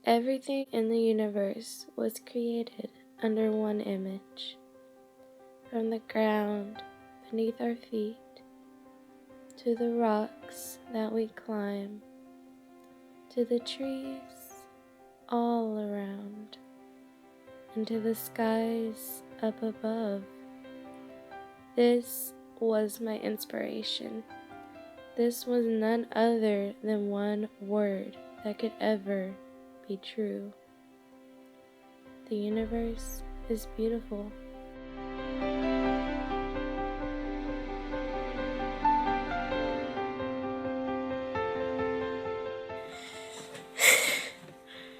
Everything in the universe was created under one image. From the ground beneath our feet, to the rocks that we climb, to the trees all around, and to the skies up above. This was my inspiration. This was none other than one word that could ever be true. The universe is beautiful.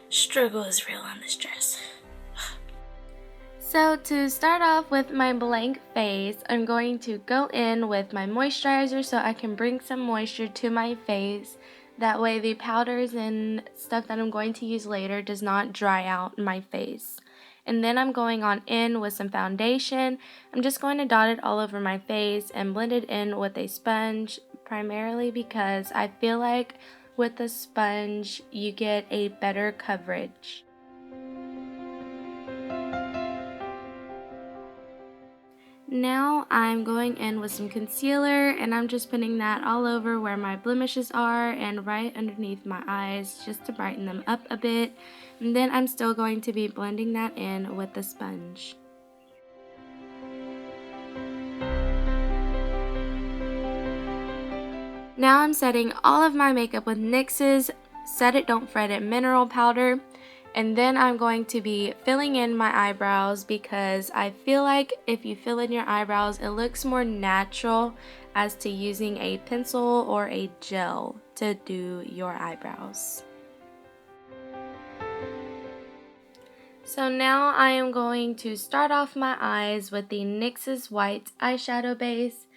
Struggle is real on this dress. So to start off with my blank face, I'm going to go in with my moisturizer so I can bring some moisture to my face. That way the powders and stuff that I'm going to use later does not dry out my face. And then I'm going on in with some foundation. I'm just going to dot it all over my face and blend it in with a sponge, primarily because I feel like with the sponge you get a better coverage. Now I'm going in with some concealer, and I'm just putting that all over where my blemishes are and right underneath my eyes just to brighten them up a bit. And then I'm still going to be blending that in with the sponge. Now I'm setting all of my makeup with NYX's Set It Don't Fret It mineral powder. And then I'm going to be filling in my eyebrows because I feel like if you fill in your eyebrows, it looks more natural as to using a pencil or a gel to do your eyebrows. So now I am going to start off my eyes with the NYX's White Eyeshadow Base,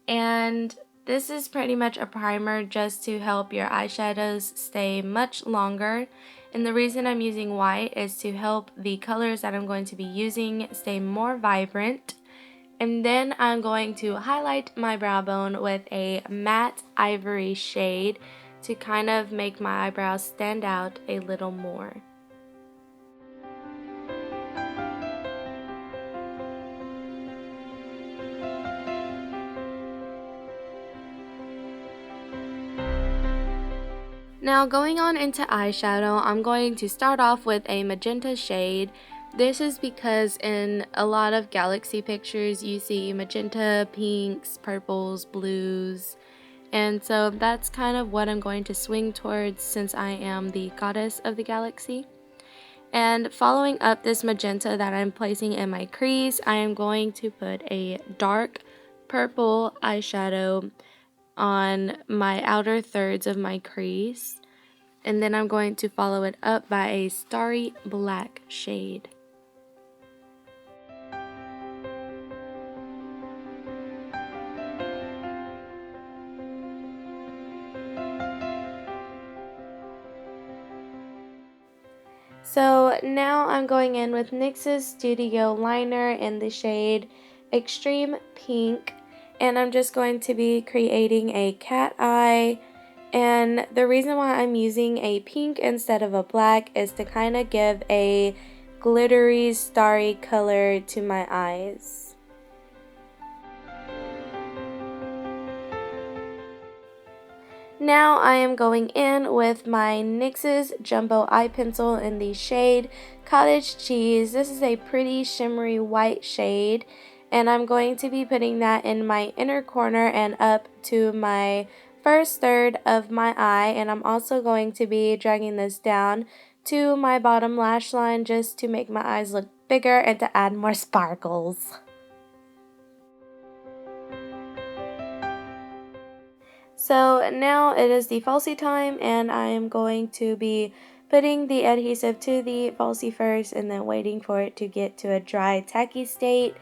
and this is pretty much a primer just to help your eyeshadows stay much longer. And the reason I'm using white is to help the colors that I'm going to be using stay more vibrant. And then I'm going to highlight my brow bone with a matte ivory shade to kind of make my eyebrows stand out a little more. Now going on into eyeshadow, I'm going to start off with a magenta shade. This is because in a lot of galaxy pictures you see magenta, pinks, purples, blues, and so that's kind of what I'm going to swing towards since I am the goddess of the galaxy. And following up this magenta that I'm placing in my crease, I am going to put a dark purple eyeshadow on my outer thirds of my crease, and then I'm going to follow it up by a starry black shade. So now I'm going in with NYX's Studio Liner in the shade Extreme Pink, and I'm just going to be creating a cat eye. And the reason why I'm using a pink instead of a black is to kind of give a glittery, starry color to my eyes. Now I am going in with my NYX's Jumbo Eye Pencil in the shade Cottage Cheese. This is a pretty shimmery white shade, and I'm going to be putting that in my inner corner and up to my first third of my eye, and I'm also going to be dragging this down to my bottom lash line just to make my eyes look bigger and to add more sparkles. So now it is the falsie time, and I am going to be putting the adhesive to the falsie first and then waiting for it to get to a dry tacky state.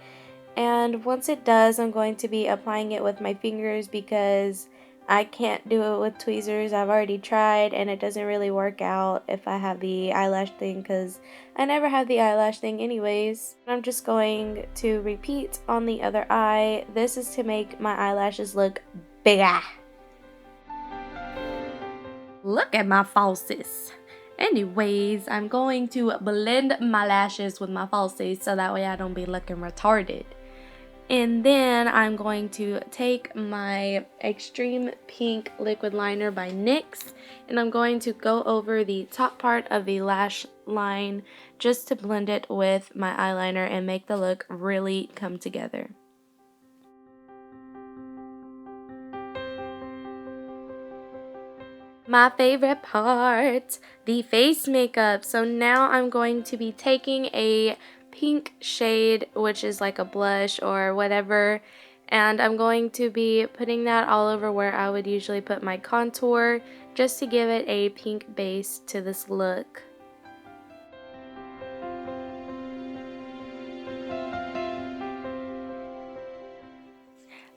And once it does, I'm going to be applying it with my fingers because I can't do it with tweezers. I've already tried and it doesn't really work out if I have the eyelash thing because I never have the eyelash thing anyways. I'm just going to repeat on the other eye. This is to make my eyelashes look bigger. Look at my falsies. Anyways, I'm going to blend my lashes with my falsies so that way I don't be looking retarded. And then I'm going to take my Extreme Pink Liquid Liner by NYX, and I'm going to go over the top part of the lash line just to blend it with my eyeliner and make the look really come together. My favorite part, the face makeup. So now I'm going to be taking a pink shade, which is like a blush or whatever, and I'm going to be putting that all over where I would usually put my contour, just to give it a pink base to this look.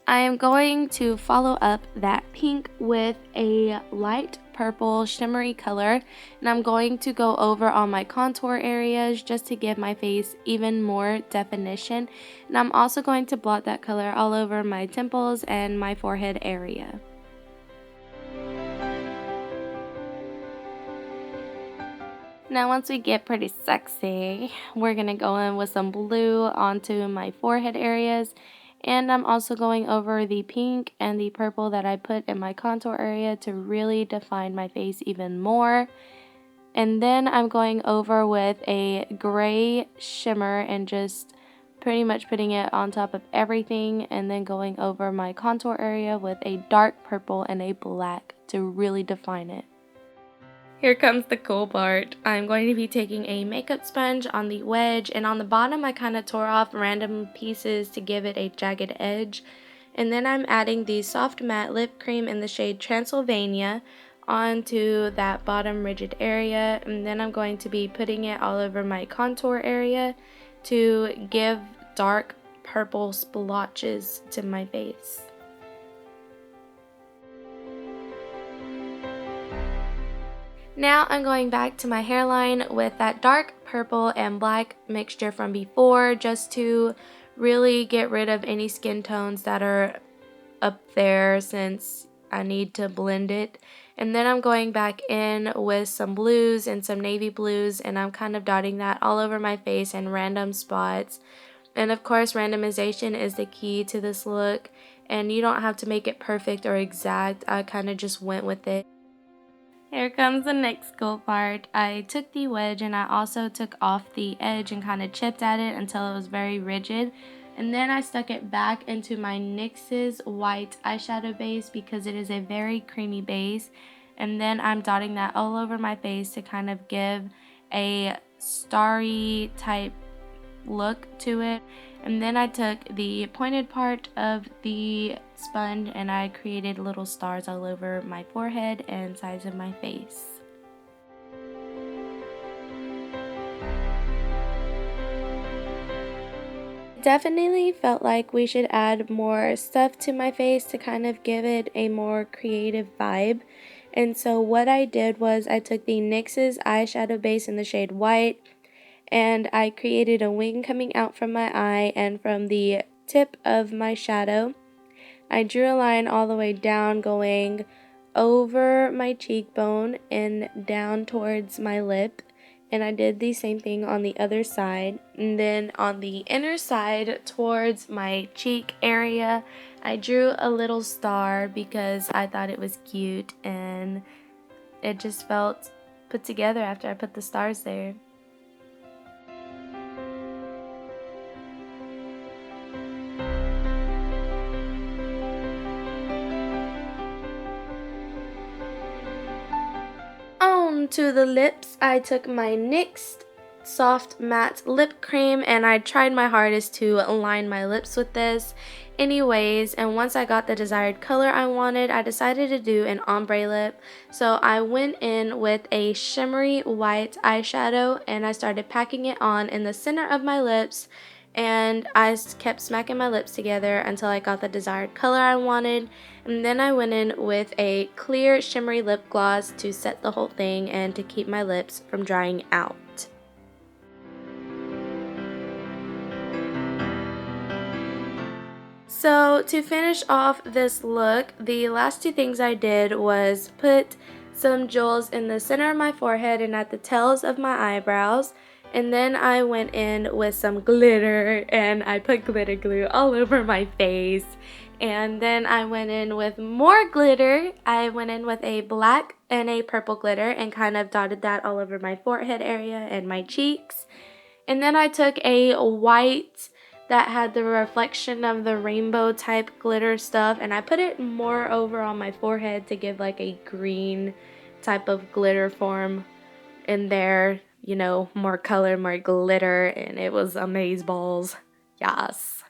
I am going to follow up that pink with a light purple shimmery color, and I'm going to go over all my contour areas just to give my face even more definition, and I'm also going to blot that color all over my temples and my forehead area. Now once we get pretty sexy, we're going to go in with some blue onto my forehead areas, and I'm also going over the pink and the purple that I put in my contour area to really define my face even more. And then I'm going over with a gray shimmer and just pretty much putting it on top of everything, and then going over my contour area with a dark purple and a black to really define it. Here comes the cool part. I'm going to be taking a makeup sponge on the wedge, and on the bottom I kind of tore off random pieces to give it a jagged edge. And then I'm adding the soft matte lip cream in the shade Transylvania onto that bottom rigid area, and then I'm going to be putting it all over my contour area to give dark purple splotches to my face. Now I'm going back to my hairline with that dark purple and black mixture from before, just to really get rid of any skin tones that are up there since I need to blend it. And then I'm going back in with some blues and some navy blues, and I'm kind of dotting that all over my face in random spots. And of course, randomization is the key to this look, and you don't have to make it perfect or exact. I kind of just went with it. Here comes the next cool part. I took the wedge and I also took off the edge and kind of chipped at it until it was very rigid. And then I stuck it back into my NYX's white eyeshadow base because it is a very creamy base. And then I'm dotting that all over my face to kind of give a starry type look to it. And then I took the pointed part of the sponge and I created little stars all over my forehead and sides of my face. Definitely felt like we should add more stuff to my face to kind of give it a more creative vibe. And so what I did was I took the NYX's eyeshadow base in the shade white, and I created a wing coming out from my eye, and from the tip of my shadow I drew a line all the way down going over my cheekbone and down towards my lip, and I did the same thing on the other side. And then on the inner side towards my cheek area I drew a little star because I thought it was cute and it just felt put together after I put the stars there. On to the lips, I took my NYX soft matte lip cream and I tried my hardest to line my lips with this. Anyways, and once I got the desired color I wanted, I decided to do an ombre lip. So I went in with a shimmery white eyeshadow and I started packing it on in the center of my lips, and I kept smacking my lips together until I got the desired color I wanted. And then I went in with a clear shimmery lip gloss to set the whole thing and to keep my lips from drying out. So to finish off this look, the last two things I did was put some jewels in the center of my forehead and at the tails of my eyebrows. And then I went in with some glitter and I put glitter glue all over my face. And then I went in with more glitter. I went in with a black and a purple glitter and kind of dotted that all over my forehead area and my cheeks. And then I took a white that had the reflection of the rainbow type glitter stuff and I put it more over on my forehead to give like a green type of glitter form in there, you know, more color, more glitter, and it was amazeballs. Yes.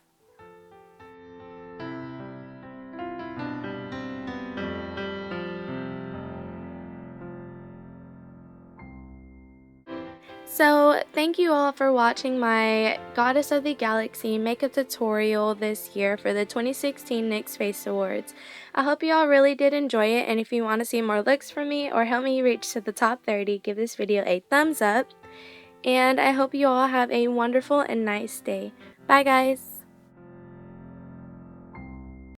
So thank you all for watching my Goddess of the Galaxy makeup tutorial this year for the 2016 NYX Face Awards. I hope you all really did enjoy it, and if you want to see more looks from me or help me reach to the top 30, give this video a thumbs up. And I hope you all have a wonderful and nice day. Bye guys!